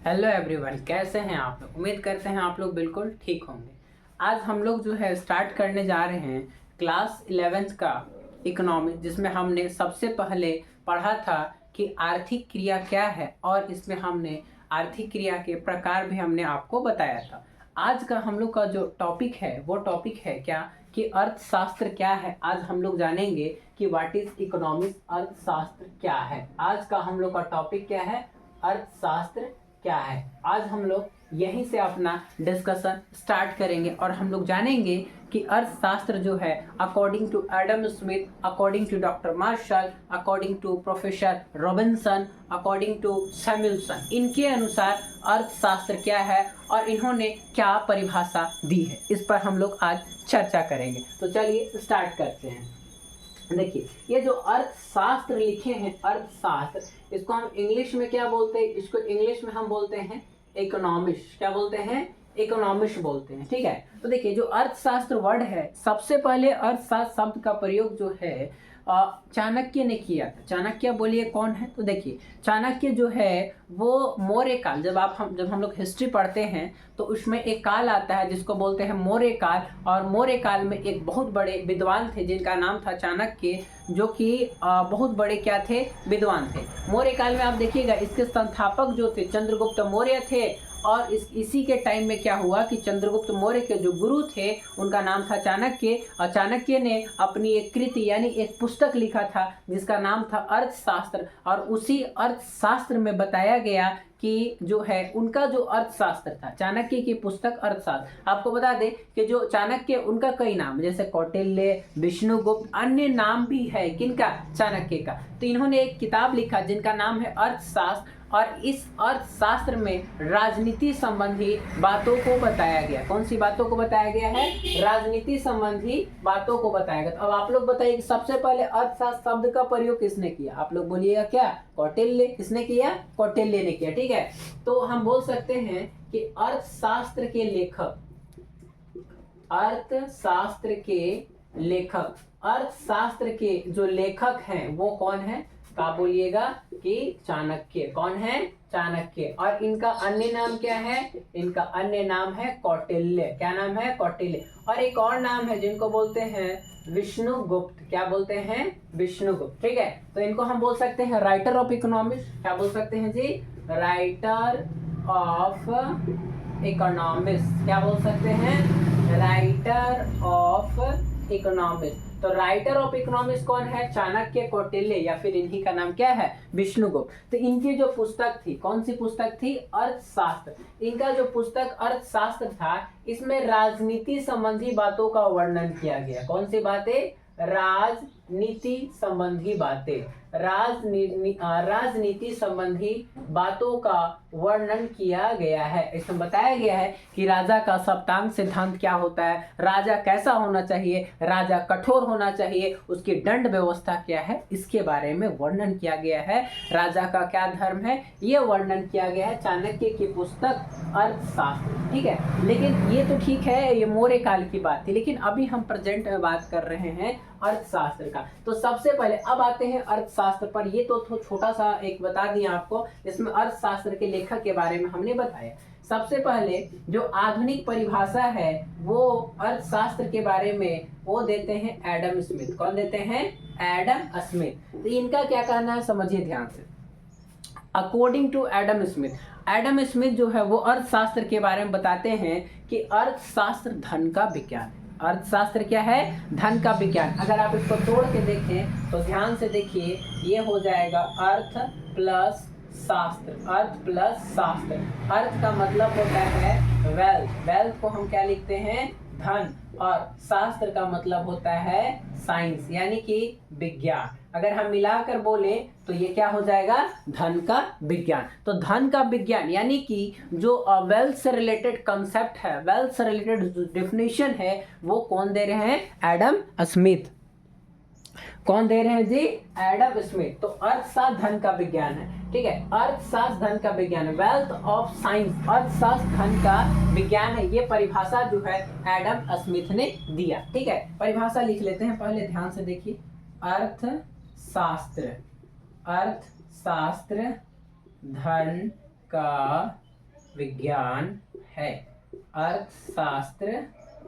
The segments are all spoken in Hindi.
हेलो एवरीवन, कैसे हैं आप लोग। उम्मीद करते हैं आप लोग बिल्कुल ठीक होंगे। आज हम लोग जो है स्टार्ट करने जा रहे हैं क्लास 11th का इकोनॉमिक्स, जिसमें हमने सबसे पहले पढ़ा था कि आर्थिक क्रिया क्या है और इसमें हमने आर्थिक क्रिया के प्रकार भी हमने आपको बताया था। आज का हम लोग का जो टॉपिक है वो टॉपिक है क्या कि अर्थशास्त्र क्या है। आज हम लोग जानेंगे कि व्हाट इज इकोनॉमिक्स, अर्थशास्त्र क्या है। आज का हम लोग का टॉपिक क्या है, अर्थशास्त्र क्या है। आज हम लोग यहीं से अपना डिस्कशन स्टार्ट करेंगे और हम लोग जानेंगे कि अर्थशास्त्र जो है according to Adam Smith, according to doctor Marshall, according to professor Robinson, according to Samuelson, इनके अनुसार अर्थशास्त्र क्या है और इन्होंने क्या परिभाषा दी है, इस पर हम लोग आज चर्चा करेंगे। तो चलिए स्टार्ट करते हैं। देखिए, ये जो अर्थशास्त्र लिखे हैं, अर्थशास्त्र, इसको हम इंग्लिश में क्या बोलते हैं, इसको इंग्लिश में हम बोलते हैं इकोनॉमिक्स। क्या बोलते हैं, इकोनॉमिक्स बोलते हैं। ठीक है, तो देखिए जो अर्थशास्त्र वर्ड है, सबसे पहले अर्थशास्त्र शब्द का प्रयोग जो है चाणक्य ने किया था। चाणक्य बोलिए कौन है, तो देखिए चाणक्य जो है वो मौर्य काल, जब हम लोग हिस्ट्री पढ़ते हैं तो उसमें एक काल आता है जिसको बोलते हैं मौर्य काल। और मौर्य काल में एक बहुत बड़े विद्वान थे जिनका नाम था चाणक्य, जो कि बहुत बड़े क्या थे, विद्वान थे। मौर्य काल में आप देखिएगा इसके संस्थापक जो थे चंद्रगुप्त मौर्य थे। और इसी के टाइम में क्या हुआ कि चंद्रगुप्त मौर्य के जो गुरु थे उनका नाम था चाणक्य। और चाणक्य ने अपनी एक कृति यानी एक पुस्तक लिखा था जिसका नाम था अर्थशास्त्र। और उसी अर्थशास्त्र में बताया गया कि जो है उनका जो अर्थशास्त्र था, चाणक्य की पुस्तक अर्थशास्त्र। आपको बता दें कि जो चाणक्य, उनका कई नाम जैसे कौटिल्य, विष्णुगुप्त, अन्य नाम भी है किनका, चाणक्य का। तो इन्होंने एक किताब लिखा जिनका नाम है अर्थशास्त्र। और इस अर्थशास्त्र में राजनीति संबंधी बातों को बताया गया। कौन सी बातों को बताया गया है, राजनीति संबंधी बातों को बताया गया। तो अब आप लोग बताइए कि सबसे पहले अर्थशास्त्र शब्द का प्रयोग किसने किया, आप लोग बोलिएगा क्या, कौटिल्य। किसने किया, कौटिल्य ने किया। ठीक है, तो हम बोल सकते हैं कि अर्थशास्त्र के लेखक, अर्थशास्त्र के लेखक, अर्थशास्त्र के जो लेखक हैं वो कौन है, का बोलिएगा कि चाणक्य। कौन है, चाणक्य। और इनका अन्य नाम क्या है, इनका अन्य नाम है कौटिल्य। क्या नाम है, कौटिल्य। और एक और नाम है जिनको बोलते हैं विष्णुगुप्त। क्या बोलते हैं, विष्णुगुप्त। ठीक है, तो इनको हम बोल सकते हैं राइटर ऑफ इकोनॉमिक्स। क्या बोल सकते हैं जी, राइटर ऑफ इकोनॉमिक्स। क्या बोल सकते हैं, राइटर ऑफ इकोनॉमिक्स। तो राइटर ऑफ इकोनॉमिक्स कौन है, चाणक्य, कौटिल्य, या फिर इन्हीं का नाम क्या है, विष्णुगुप्त। तो इनकी जो पुस्तक थी, कौन सी पुस्तक थी, अर्थशास्त्र। इनका जो पुस्तक अर्थशास्त्र था इसमें राजनीति संबंधी बातों का वर्णन किया गया। कौन सी बातें, राजनीति संबंधी बातें, राजनीति संबंधी बातों का वर्णन किया गया है। इसमें बताया गया है कि राजा का सप्तांग सिद्धांत क्या होता है, राजा कैसा होना चाहिए, राजा कठोर होना चाहिए, उसकी दंड व्यवस्था क्या है, इसके बारे में वर्णन किया गया है। राजा का क्या धर्म है, ये वर्णन किया गया है चाणक्य की पुस्तक अर्थशास्त्र। ठीक है, लेकिन ये तो ठीक है, ये मौर्य काल की बात थी, लेकिन अभी हम प्रेजेंट में बात कर रहे हैं अर्थशास्त्र का। तो सबसे पहले अब आते हैं अर्थशास्त्र पर। ये तो छोटा सा एक बता दिया आपको, इसमें अर्थशास्त्र के लेखक के बारे में हमने बताया। सबसे पहले जो आधुनिक परिभाषा है वो अर्थशास्त्र के बारे में वो देते हैं एडम स्मिथ। कौन देते हैं, एडम स्मिथ। तो इनका क्या कहना है, समझिए ध्यान से। According to Adam Smith, Adam Smith जो है वो अर्थशास्त्र के बारे में बताते हैं कि अर्थशास्त्र धन का विज्ञान है। अर्थशास्त्र क्या है, धन का विज्ञान। अगर आप इसको तोड़ के देखें तो ध्यान से देखिए, ये हो जाएगा अर्थ प्लस शास्त्र। अर्थ प्लस शास्त्र। अर्थ का मतलब होता है वेल्थ, वेल्थ को हम क्या लिखते हैं, धन। और शास्त्र का मतलब होता है साइंस, यानी कि विज्ञान। अगर हम मिलाकर बोले तो ये क्या हो जाएगा, धन का विज्ञान। तो धन का विज्ञान यानी कि जो वेल्थ से रिलेटेड कंसेप्ट है, वेल्थ से रिलेटेड डेफिनेशन है, वो कौन दे रहे हैं, एडम स्मिथ। कौन दे रहे हैं जी, एडम स्मिथ। तो अर्थशास्त्र धन का विज्ञान है। ठीक है, अर्थशास्त्र धन का विज्ञान है, वेल्थ ऑफ साइंस, अर्थशास्त्र धन का विज्ञान है। ये परिभाषा जो है एडम स्मिथ ने दिया। ठीक है, परिभाषा लिख लेते हैं पहले, ध्यान से देखिए। अर्थशास्त्र, अर्थशास्त्र धन का विज्ञान है। अर्थशास्त्र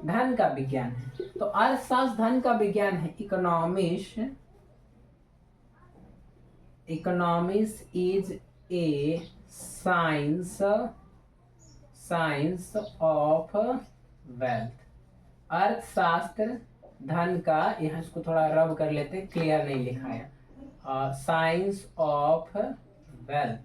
धन का विज्ञान है। तो अर्थशास्त्र धन का विज्ञान है। Economics is a science of wealth. अर्थशास्त्र धन का, यहाँ इसको थोड़ा रब कर लेते हैं, क्लियर नहीं लिखा है, साइंस ऑफ वेल्थ।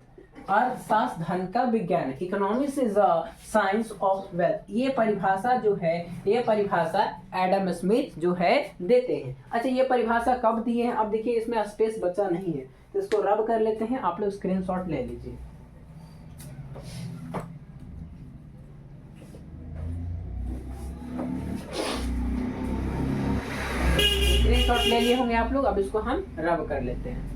अर्थशास्त्र धन का विज्ञान है। Economics is a science of wealth. ये परिभाषा जो है, ये परिभाषा एडम स्मिथ जो है देते हैं। अच्छा, ये परिभाषा कब दिए हैं? अब देखिए इसमें स्पेस बचा नहीं है, तो इसको रब कर लेते हैं। आप लोग स्क्रीनशॉट ले लीजिए। स्क्रीनशॉट ले लिए होंगे आप लोग। अब इसको हम रब कर लेते हैं।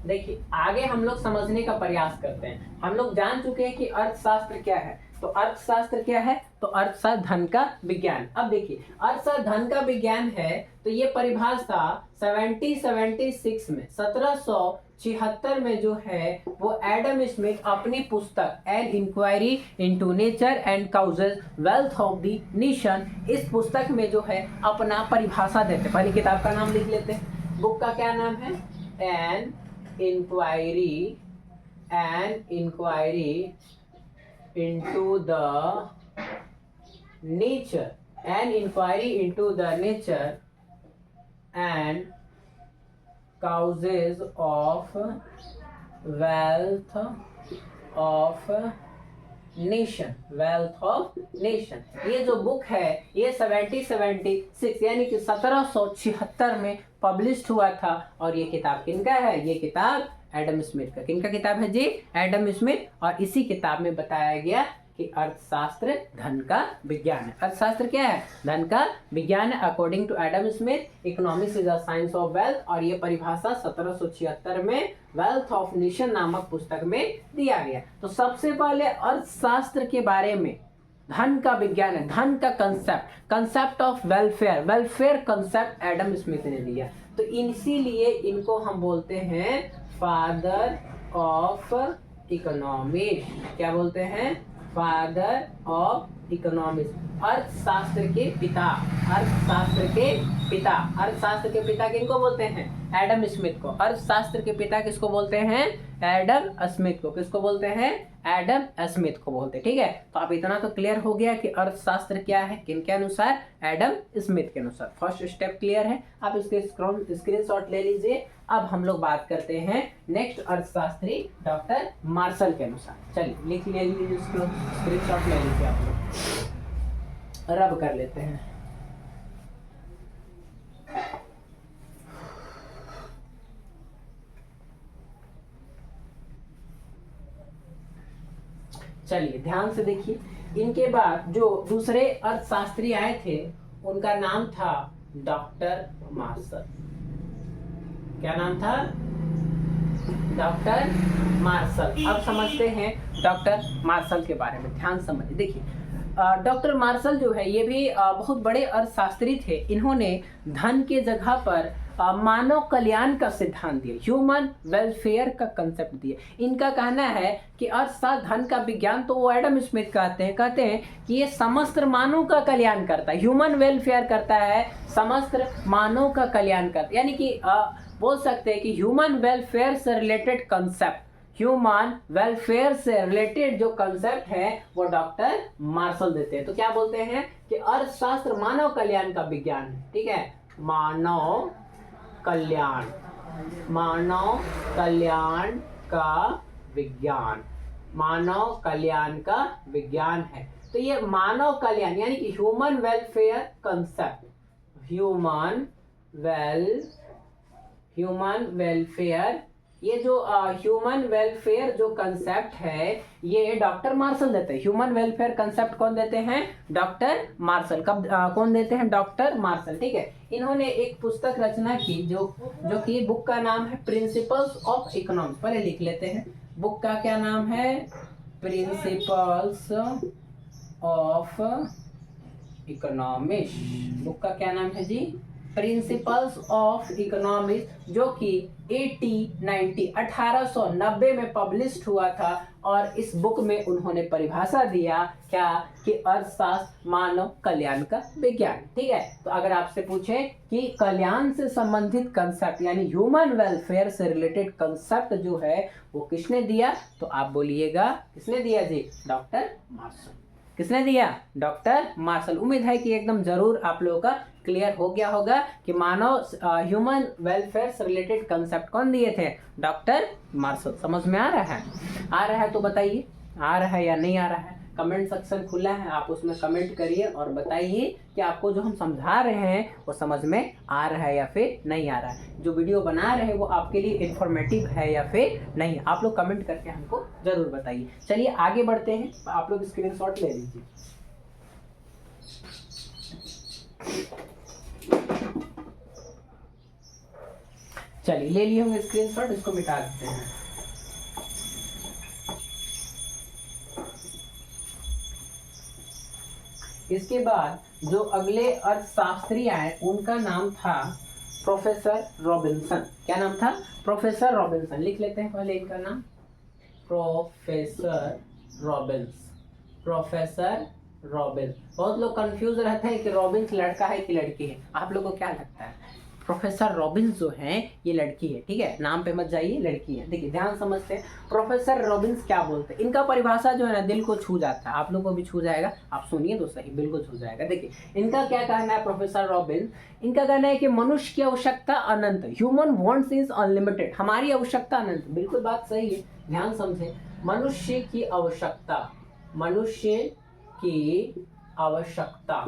देखिए आगे हम लोग समझने का प्रयास करते हैं। हम लोग जान चुके हैं कि अर्थशास्त्र क्या है। तो अर्थशास्त्र क्या है? तो अर्थशास्त्र धन का विज्ञान। अब देखिए अर्थशास्त्र धन का विज्ञान है, तो ये परिभाषा 1776 में 1776 में जो है वो एडम स्मिथ अपनी पुस्तक an inquiry into nature and causes wealth of the nation, इस पुस्तक में जो है अपना परिभाषा देते। पहले किताब का नाम लिख लेते हैं। बुक का क्या नाम है? An inquiry into the nature, an inquiry into the nature and causes of wealth of nation, wealth of nation। ये जो बुक है ये 1776 यानी कि 1776 में पब्लिश हुआ था। और ये किताब किनका है? ये किताब एडम स्मिथ का। किनका किताब है जी? Adam Smith. और इसी किताब में बताया गया कि अर्थशास्त्र धन का विज्ञान है। अर्थशास्त्र क्या है? धन का विज्ञान है। According to Adam Smith economics is a science of wealth. और ये परिभाषा 1776 में वेल्थ ऑफ नेशन नामक पुस्तक में दिया गया। तो सबसे पहले अर्थशास्त्र के बारे में, धन का विज्ञान है, धन का concept of welfare concept Adam Smith ने दिया। तो इसीलिए इनको हम बोलते हैं फादर ऑफ इकोनॉमिक्स। क्या बोलते हैं? Father of economics. अर्थशास्त्र के पिता, अर्थशास्त्र के पिता। अर्थशास्त्र के पिता किनको बोलते हैं? एडम स्मिथ को। अर्थशास्त्र के पिता किसको बोलते हैं? एडम स्मिथ को। किसको बोलते हैं? एडम स्मिथ को बोलते हैं। ठीक है, तो अब इतना तो क्लियर हो गया कि अर्थशास्त्र क्या है, किनके अनुसार? एडम स्मिथ के अनुसार। फर्स्ट स्टेप क्लियर है। आप इसके स्क्रीनशॉट ले लीजिए। अब हम लोग बात करते हैं नेक्स्ट अर्थशास्त्री डॉक्टर मार्शल के अनुसार। चलिए लिख लीजिए, स्क्रीनशॉट ले लीजिए। आप लोग रब कर लेते हैं। चलिए ध्यान से देखिए। इनके बाद जो दूसरे अर्थशास्त्री आए थे उनका नाम था डॉक्टर मार्शल। क्या नाम था? Doctor Marshall. अब समझते हैं डॉक्टर मार्शल के बारे में। ध्यान समझिए। देखिए डॉक्टर मार्शल जो है ये भी बहुत बड़े अर्थशास्त्री थे। इन्होंने धन के जगह पर मानव कल्याण का सिद्धांत दिया, ह्यूमन वेलफेयर का कंसेप्ट दिया। इनका कहना है कि अर्थशास्त्र धन का विज्ञान, तो वो एडम स्मिथ कहते हैं कि ये समस्त मानव का कल्याण करता है, ह्यूमन वेलफेयर करता है, समस्त मानव का कल्याण करता है। यानी कि बोल सकते हैं कि ह्यूमन वेलफेयर से रिलेटेड कंसेप्ट, ह्यूमन वेलफेयर से रिलेटेड जो कंसेप्ट है वो डॉक्टर मार्शल देते हैं। तो क्या बोलते हैं कि अर्थशास्त्र मानव कल्याण का विज्ञान है। ठीक है, मानव कल्याण का विज्ञान, मानव कल्याण का विज्ञान है। तो ये मानव कल्याण यानी कि human welfare concept, human welfare, ये जो ह्यूमन वेलफेयर जो कंसेप्ट है ये डॉक्टर मार्शल देते हैं। ह्यूमन वेलफेयर कंसेप्ट कौन देते हैं? Doctor Marshall. कब कौन देते हैं? Doctor Marshall. ठीक है, इन्होंने एक पुस्तक रचना की जो कि बुक का नाम है प्रिंसिपल्स ऑफ इकोनॉमिक्स। पहले लिख लेते हैं, बुक का क्या नाम है? प्रिंसिपल्स ऑफ इकोनॉमिक्स, बुक का क्या नाम है जी? प्रिंसिपल्स ऑफ इकोनॉमिक्स, जो कि 1890 में पब्लिश हुआ था। और इस बुक में उन्होंने परिभाषा दिया क्या कि अर्थशास्त्र मानव कल्याण का विज्ञान। ठीक है, तो अगर आपसे पूछे कि कल्याण से संबंधित कंसेप्ट यानी ह्यूमन वेलफेयर से रिलेटेड कंसेप्ट जो है वो किसने दिया, तो आप बोलिएगा किसने दिया जी? Doctor Marshall. किसने दिया? Doctor Marshall. उम्मीद है कि एकदम जरूर आप लोगों का क्लियर हो गया होगा कि मानव ह्यूमन वेलफेयर से रिलेटेड कंसेप्ट कौन दिए थे? Doctor Marshall. समझ में आ रहा है? आ रहा है तो बताइए, आ रहा है या नहीं आ रहा है? कमेंट सेक्शन खुला है, आप उसमें कमेंट करिए और बताइए कि आपको जो हम समझा रहे हैं वो समझ में आ रहा है या फिर नहीं आ रहा है। जो वीडियो बना रहे हैं वो आपके लिए इंफॉर्मेटिव है या फिर नहीं, आप लोग कमेंट करके हमको जरूर बताइए। चलिए आगे बढ़ते हैं, आप लोग स्क्रीनशॉट ले लीजिए। चलिए ले लिए होंगे स्क्रीनशॉट, इसको मिटा देते हैं। इसके बाद जो अगले अर्थशास्त्री आए उनका नाम था प्रोफेसर रॉबिन्सन। क्या नाम था? Professor Robinson. लिख लेते हैं पहले इनका नाम, प्रोफेसर रॉबिन्स। Professor Robins. बहुत लोग कंफ्यूज रहते हैं कि रॉबिन्स लड़का है कि लड़की है। आप लोगों को क्या लगता है? प्रोफेसर रॉबिन्स जो है ये लड़की है। ठीक है, नाम पे मत जाइए, लड़की है। देखिए ध्यान समझते हैं प्रोफेसर रॉबिन्स क्या बोलते हैं। इनका परिभाषा जो है ना दिल को छू जाता है, आप लोगों को भी छू जाएगा। आप सुनिए तो सही, बिल्कुल छू जाएगा। देखिए इनका क्या कहना है प्रोफेसर रॉबिन्स, इनका कहना है कि मनुष्य की आवश्यकता अनंत, ह्यूमन वांट्स इज अनलिमिटेड। हमारी आवश्यकता अनंत, बिल्कुल बात सही है, ध्यान समझे। मनुष्य की आवश्यकता, मनुष्य की आवश्यकता,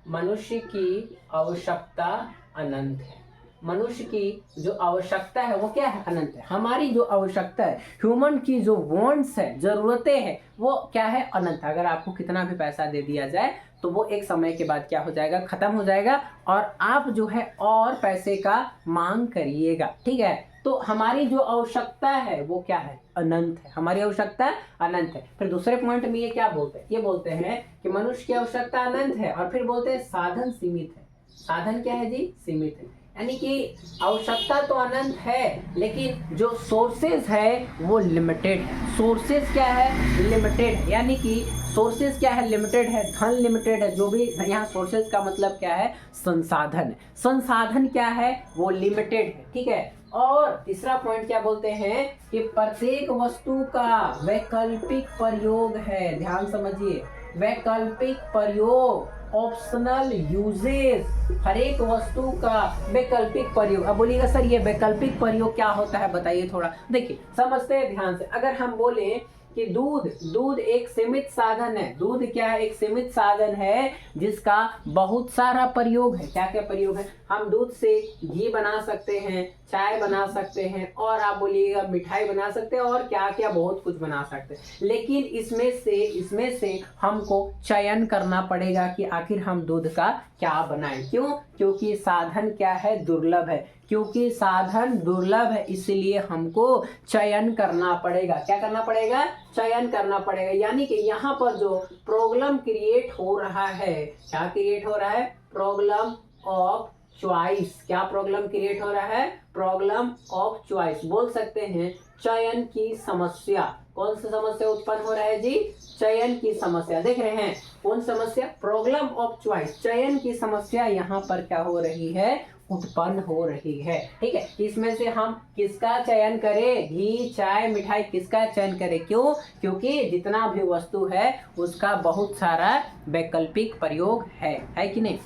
मनुष्य की आवश्यकता अनंत है। मनुष्य की जो आवश्यकता है वो क्या है? अनंत है। हमारी जो आवश्यकता है, ह्यूमन की जो वांट्स है, जरूरतें हैं, वो क्या है? अनंत। अगर आपको कितना भी पैसा दे दिया जाए तो वो एक समय के बाद क्या हो जाएगा? खत्म हो जाएगा और आप जो है और पैसे का मांग करिएगा। ठीक है, तो हमारी जो आवश्यकता है वो क्या है? अनंत है। हमारी आवश्यकता अनंत है। फिर दूसरे पॉइंट में ये क्या बोलते हैं? ये बोलते हैं कि मनुष्य की आवश्यकता अनंत है और फिर बोलते हैं साधन सीमित है। साधन क्या है जी? सीमित है। यानी कि आवश्यकता तो अनंत है लेकिन जो सोर्सेज है वो लिमिटेड है। सोर्सेज क्या है? लिमिटेड है। यानी कि सोर्सेज क्या है? लिमिटेड है। धन लिमिटेड है। जो भी यहाँ सोर्सेज का मतलब क्या है? संसाधन है। संसाधन क्या है? वो लिमिटेड है। ठीक है, और तीसरा पॉइंट क्या बोलते हैं कि प्रत्येक वस्तु का वैकल्पिक प्रयोग है। ध्यान समझिए, वैकल्पिक प्रयोग, ऑप्शनल यूजेज। हर एक वस्तु का वैकल्पिक प्रयोग। अब बोलिएगा सर ये वैकल्पिक प्रयोग क्या होता है, बताइए थोड़ा। देखिए समझते हैं ध्यान से। अगर हम बोले कि दूध एक सीमित साधन है। दूध क्या है? एक सीमित साधन है जिसका बहुत सारा प्रयोग है। क्या क्या प्रयोग है? हम दूध से घी बना सकते हैं, चाय बना सकते हैं, और आप बोलिएगा मिठाई बना सकते हैं, और क्या क्या बहुत कुछ बना सकते हैं। लेकिन इसमें से हमको चयन करना पड़ेगा कि आखिर हम दूध का क्या बनाएं। क्यों? क्योंकि साधन क्या है? दुर्लभ है। क्योंकि साधन दुर्लभ है इसलिए हमको चयन करना पड़ेगा। क्या करना पड़ेगा? चयन करना पड़ेगा। यानी कि यहाँ पर जो प्रॉब्लम क्रिएट हो रहा है, क्या क्रिएट हो रहा है? Problem of choice. क्या प्रॉब्लम क्रिएट हो रहा है? Problem of choice. बोल सकते हैं चयन की समस्या। कौन सी समस्या उत्पन्न हो रहा है जी? चयन की समस्या। देख रहे हैं कौन समस्या? Problem of choice. चयन की समस्या यहाँ पर क्या हो रही है? उत्पन्न हो रही है। ठीक है, इसमें से हम किसका चयन करें? घी, चाय, मिठाई, किसका चयन करें? क्यों? क्योंकि जितना भी वस्तु है उसका बहुत सारा वैकल्पिक प्रयोग है कि नहीं?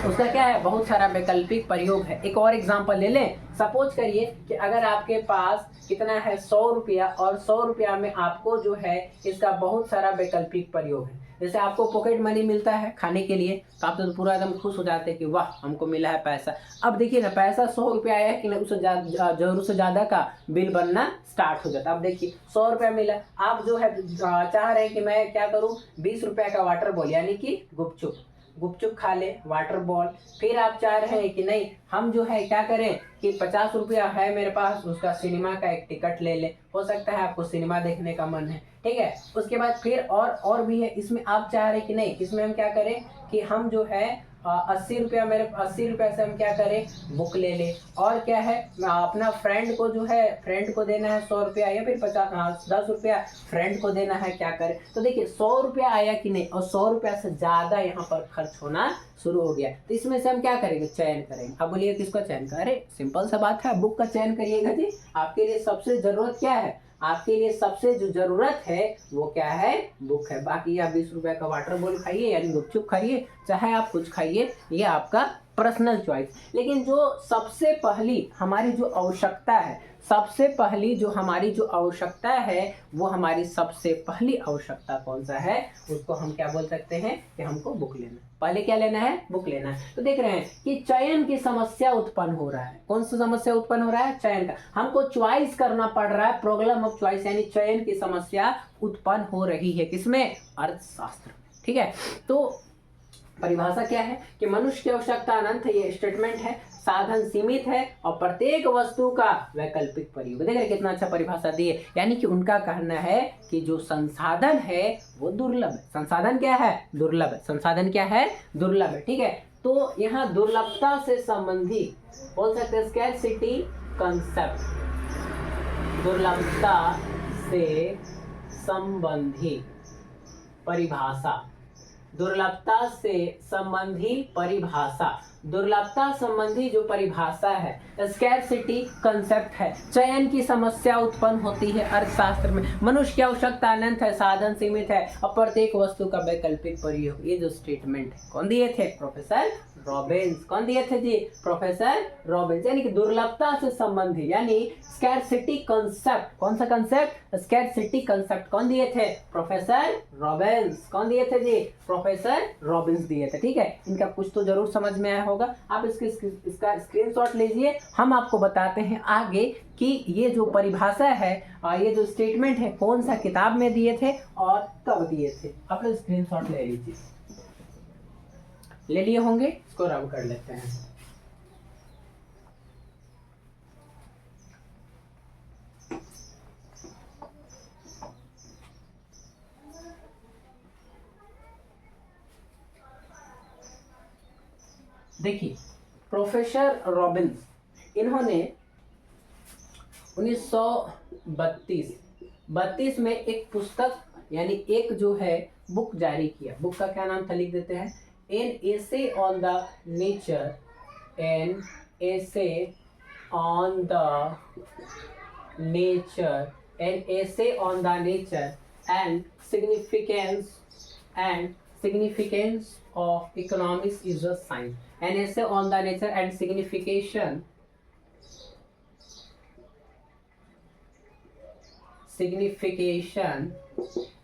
उसका क्या है? बहुत सारा वैकल्पिक प्रयोग है। एक और एग्जांपल ले लें। सपोज करिए कि अगर आपके पास कितना है? 100 रुपया, और 100 रुपया में आपको जो है इसका बहुत सारा वैकल्पिक प्रयोग है। जैसे आपको पॉकेट मनी मिलता है खाने के लिए, तो आप तो पूरा एकदम खुश हो जाते हैं कि वाह हमको मिला है पैसा। अब देखिए ना, पैसा 100 रुपया आया है कि नहीं, उससे जरूरत से ज़्यादा का बिल बनना स्टार्ट हो जाता है। अब देखिए 100 रुपया मिला, आप जो है चाह रहे हैं कि मैं क्या करूँ? 20 रुपया का वाटर बॉल यानी कि गुपचुप। गुपचुप खा ले, वाटर बॉल। फिर आप चाह रहे हैं कि नहीं हम जो है क्या करें कि 50 रुपया है मेरे पास, उसका सिनेमा का एक टिकट ले ले। हो सकता है आपको सिनेमा देखने का मन है, ठीक है। उसके बाद फिर और भी है, इसमें आप चाह रहे हैं कि नहीं इसमें हम क्या करें कि हम जो है 80 रुपया, मेरे 80 रुपया से हम क्या करें बुक ले ले। और क्या है अपना फ्रेंड को जो है फ्रेंड को देना है 100 रुपया, या फिर 10 रुपया फ्रेंड को देना है, क्या करें। तो देखिए 100 रुपया आया कि नहीं, और 100 रुपया से ज़्यादा यहाँ पर खर्च होना शुरू हो गया। तो इसमें से हम क्या करेंगे, चयन करेंगे। अब बोलिए किसका चयन करें, अरे सिंपल सा बात है, बुक का चयन करिएगा जी। आपके लिए सबसे जरूरत क्या है, आपके लिए सबसे जो जरूरत है वो क्या है, बुक है। बाकी आप 20 रुपए का वाटर बॉल खाइए यानी गुपचुप खाइए, चाहे आप कुछ खाइए, ये आपका पर्सनल चॉइस। लेकिन जो सबसे पहली हमारी जो आवश्यकता है, सबसे पहली जो हमारी जो आवश्यकता है, वो हमारी सबसे पहली आवश्यकता कौन सा है, उसको हम क्या बोल सकते हैं कि हमको बुक लेना है। पहले क्या लेना है, बुक लेना है। तो देख रहे हैं कि चयन की समस्या उत्पन्न हो रहा है। कौन सी समस्या उत्पन्न हो रहा है, चयन का। हमको चॉइस करना पड़ रहा है, प्रॉब्लम ऑफ चॉइस, यानी चयन की समस्या उत्पन्न हो रही है किसमें, अर्थशास्त्र, ठीक है। तो परिभाषा क्या है कि मनुष्य की आवश्यकता अनंत है, ये स्टेटमेंट है। साधन सीमित है और प्रत्येक वस्तु का वैकल्पिक प्रयोग। देख रहे कितना अच्छा परिभाषा दी है, यानी कि उनका कहना है कि जो संसाधन है वो दुर्लभ है। संसाधन क्या है, दुर्लभ है। संसाधन क्या है, दुर्लभ है, ठीक है। तो यहाँ दुर्लभता से संबंधी बोल सकते हैं स्कैरसिटी कंसेप्ट, दुर्लभता से संबंधी परिभाषा, दुर्लभता से संबंधी परिभाषा, दुर्लभता संबंधी जो परिभाषा है स्कैरसिटी कंसेप्ट है। चयन की समस्या उत्पन्न होती है अर्थशास्त्र में। मनुष्य की आवश्यकता अनंत है, साधन सीमित है और प्रत्येक वस्तु का वैकल्पिक प्रयोग। ये जो स्टेटमेंट है कौन दिए थे, प्रोफेसर रॉबिन्स। कौन दिए थे जी, प्रोफेसर रॉबिन्स। यानी कि दुर्लभता से संबंधी यानी स्कैरसिटी कंसेप्ट। कौन सा कंसेप्ट, स्कैरसिटी कंसेप्ट कौन दिए थे, प्रोफेसर रॉबिन्स। कौन दिए थे जी, प्रोफेसर रॉबिन्स दिए थे, ठीक है। इनका कुछ तो जरूर समझ में आया होगा। आप इसका स्क्रीनशॉट लीजिए, हम आपको बताते हैं आगे कि ये जो परिभाषा है, ये जो स्टेटमेंट है कौन सा किताब में दिए थे और कब दिए थे। आप लोग स्क्रीनशॉट ले लीजिए, ले लिए होंगे, इसको रब कर लेते हैं। देखिए प्रोफेसर रॉबिन्स, इन्होंने 1932 में एक पुस्तक यानी एक जो है बुक जारी किया। बुक का क्या नाम था, लिख देते हैं, an essay on the nature, an essay on the nature, an essay on the nature and significance of economics is a science. An essay on the nature and signification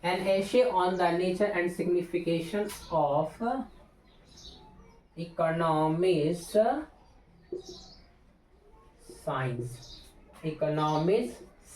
an essay on the nature and signification of economics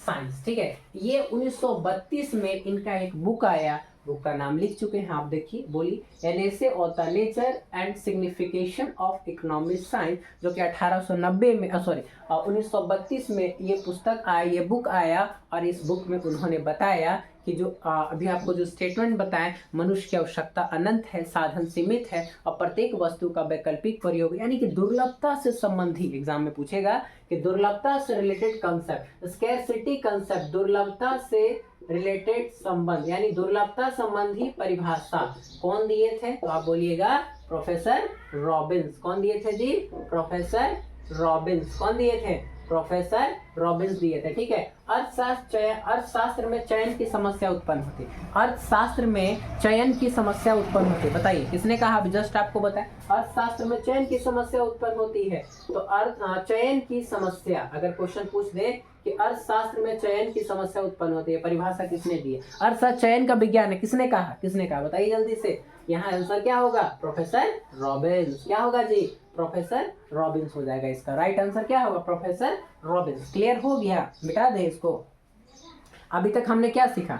science, ठीक है। ये 1932 में इनका एक बुक आया, बुक का नाम लिख चुके हैं आप, देखिए बोलिए, an essay on the nature and signification of economic science, जो कि 1932 में ये पुस्तक आया, ये बुक आया। और इस बुक में उन्होंने बताया कि जो अभी आपको जो स्टेटमेंट बताएं, मनुष्य की आवश्यकता अनंत है, साधन सीमित है और प्रत्येक वस्तु का वैकल्पिक प्रयोग, यानी कि दुर्लभता से संबंधी, एग्जाम में पूछेगा कि दुर्लभता से रिलेटेड कंसेप्ट, स्कैरसिटी कंसेप्ट, दुर्लभता से रिलेटेड संबंध यानी दुर्लभता संबंधी परिभाषा कौन दिए थे, तो आप बोलिएगा प्रोफेसर रॉबिन्स। कौन दिए थे जी, प्रोफेसर रॉबिन्स। कौन दिए थे, प्रोफेसर रॉबिन्स दिए थे, ठीक है। अर्थशास्त्र में चयन की समस्या उत्पन्न होती है। अर्थशास्त्र में चयन की समस्या उत्पन्न होती है, बताइए किसने कहा, अभी जस्ट आपको बताया। अर्थशास्त्र में चयन की समस्या उत्पन्न होती है। तो चयन की समस्या, अगर क्वेश्चन पूछ दे कि अर्थशास्त्र में चयन की समस्या उत्पन्न होती है, परिभाषा किसने दी है, अर्थशास्त्र चयन का विज्ञान है, किसने कहा, किसने कहा, बताइए जल्दी से। यहाँ आंसर क्या होगा, प्रोफेसर रॉबिन्स। क्या होगा जी, प्रोफेसर रॉबिन्स हो जाएगा इसका राइट आंसर। क्या होगा, प्रोफेसर रॉबिन्स। क्लियर हो गया, मिटा दे इसको। अभी तक हमने क्या सीखा?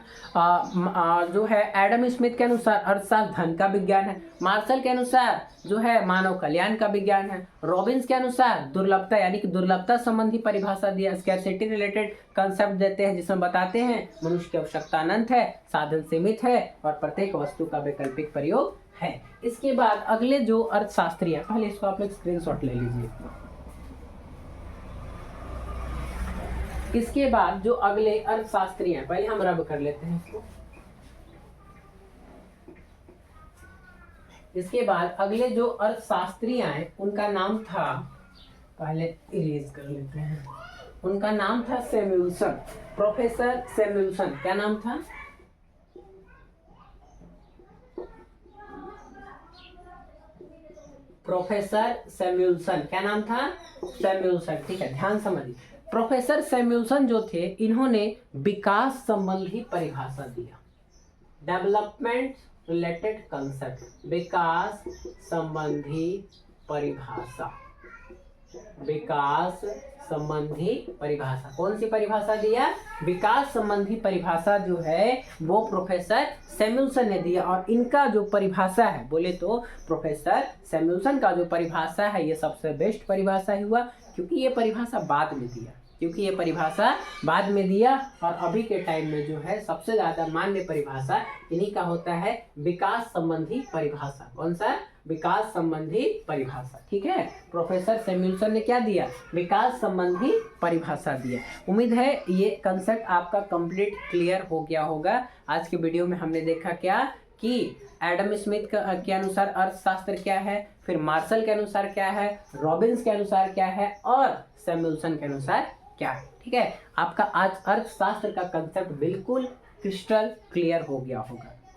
जो है एडम स्मिथ के अनुसार अर्थशास्त्र धन का विज्ञान है, मार्शल के अनुसार जो है मानव कल्याण का विज्ञान है, रॉबिन्स के अनुसार दुर्लभता यानी कि दुर्लभता संबंधी परिभाषा दिया, स्कैरसिटी रिलेटेड कंसेप्ट देते हैं जिसमें बताते हैं मनुष्य की आवश्यकता अनंत है, साधन सीमित है और प्रत्येक वस्तु का वैकल्पिक प्रयोग है। इसके बाद अगले जो अर्थशास्त्री है, पहले इसको आप लोग स्क्रीनशॉट ले लीजिए। इसके बाद जो अगले अर्थशास्त्री हैं, पहले हम रब कर लेते हैं इसको। इसके बाद अगले जो अर्थशास्त्री आए उनका नाम था, पहले इरेज कर लेते हैं, उनका नाम था सैमुअल्सन, प्रोफेसर सैमुअल्सन। क्या नाम था? Professor Samuelson. क्या नाम था? सैमुअल्सन। ठीक है, ध्यान समझिए। प्रोफेसर सैमुअल्सन जो थे, इन्होंने विकास संबंधी परिभाषा दिया, डेवलपमेंट रिलेटेड कंसेप्ट, विकास संबंधी परिभाषा, विकास संबंधी परिभाषा। कौन सी परिभाषा दिया? विकास संबंधी परिभाषा जो है वो प्रोफेसर सैमुअल्सन ने दिया। और इनका जो परिभाषा है, बोले तो प्रोफेसर सैमुअल्सन का जो परिभाषा है ये सबसे बेस्ट परिभाषा हुआ, क्योंकि ये परिभाषा बाद में दिया, और अभी के टाइम में जो है सबसे ज्यादा मान्य परिभाषा इन्हीं का होता है, विकास संबंधी परिभाषा। कौन सा? विकास संबंधी परिभाषा। ठीक है, प्रोफेसर सैमुअल्सन ने क्या दिया? विकास संबंधी परिभाषा दिया। उम्मीद है ये कंसेप्ट आपका कंप्लीट क्लियर हो गया होगा। आज के वीडियो में हमने देखा क्या कि एडम स्मिथ के अनुसार अर्थशास्त्र क्या है, फिर मार्शल के अनुसार क्या है, रॉबिन्स के अनुसार क्या है और सैमुअल्सन के अनुसार क्या है। ठीक है, आपका आज अर्थशास्त्र का कंसेप्ट बिल्कुल क्रिस्टल क्लियर हो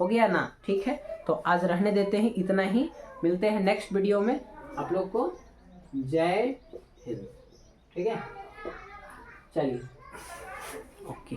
गया ना? ठीक है, तो आज रहने देते हैं इतना ही, मिलते हैं नेक्स्ट वीडियो में। आप लोग को जय हिंद। ठीक है, चलिए, ओके।